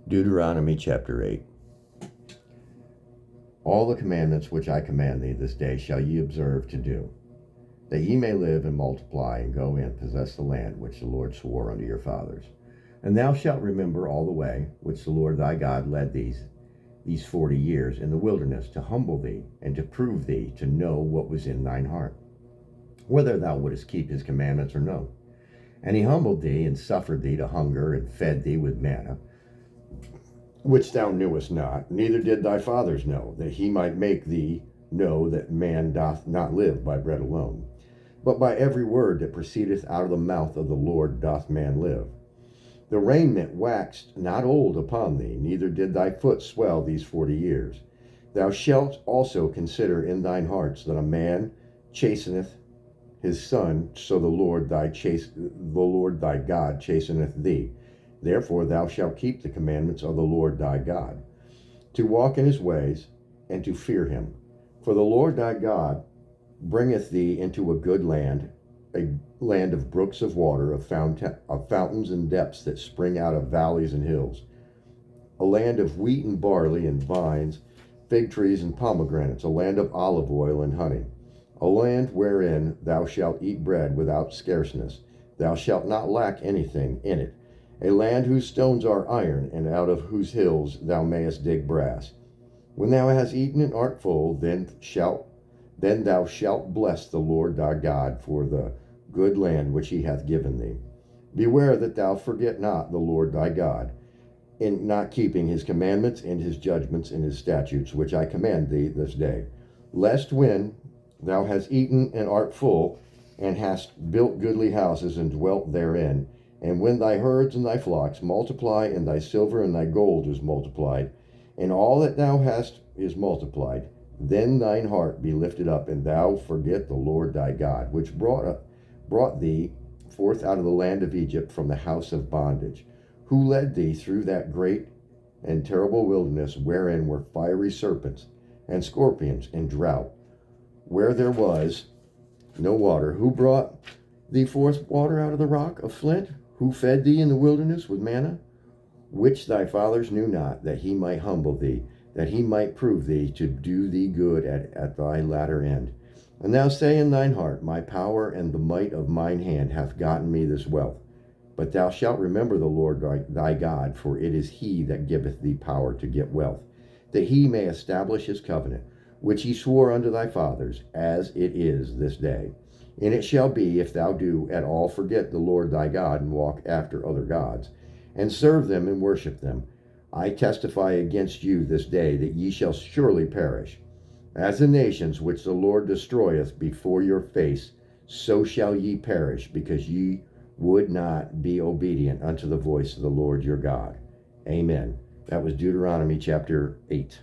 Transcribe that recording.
Deuteronomy chapter 8. All the commandments which I command thee this day shall ye observe to do, that ye may live and multiply, and go in and possess the land which the Lord swore unto your fathers. And thou shalt remember all the way which the Lord thy God led these 40 years in the wilderness, to humble thee, and to prove thee, to know what was in thine heart, whether thou wouldest keep his commandments or no. And he humbled thee, and suffered thee to hunger, and fed thee with manna, which thou knewest not, neither did thy fathers know, that he might make thee know that man doth not live by bread alone, but by every word that proceedeth out of the mouth of the Lord doth man live. The raiment waxed not old upon thee, neither did thy foot swell these 40 years. Thou shalt also consider in thine hearts that a man chasteneth his son, so the Lord thy God chasteneth thee. Therefore thou shalt keep the commandments of the Lord thy God, to walk in his ways, and to fear him. For the Lord thy God bringeth thee into a good land, a land of brooks of water, of fountains and depths that spring out of valleys and hills, a land of wheat and barley and vines, fig trees and pomegranates, a land of olive oil and honey, a land wherein thou shalt eat bread without scarceness. Thou shalt not lack anything in it. A land whose stones are iron, and out of whose hills thou mayest dig brass. When thou hast eaten and art full, then thou shalt bless the Lord thy God for the good land which he hath given thee. Beware that thou forget not the Lord thy God, in not keeping his commandments and his judgments and his statutes, which I command thee this day, lest when thou hast eaten and art full, and hast built goodly houses and dwelt therein, and when thy herds and thy flocks multiply, and thy silver and thy gold is multiplied, and all that thou hast is multiplied, then thine heart be lifted up, and thou forget the Lord thy God, which brought thee forth out of the land of Egypt from the house of bondage, who led thee through that great and terrible wilderness, wherein were fiery serpents and scorpions and drought, where there was no water, who brought thee forth water out of the rock of flint, who fed thee in the wilderness with manna, which thy fathers knew not, that he might humble thee, that he might prove thee, to do thee good at thy latter end. And thou say in thine heart, my power and the might of mine hand hath gotten me this wealth. But thou shalt remember the Lord thy God, for it is he that giveth thee power to get wealth, that he may establish his covenant, which he swore unto thy fathers, as it is this day. And it shall be, if thou do at all forget the Lord thy God, and walk after other gods, and serve them and worship them, I testify against you this day that ye shall surely perish. As the nations which the Lord destroyeth before your face, so shall ye perish, because ye would not be obedient unto the voice of the Lord your God. Amen. That was Deuteronomy chapter 8.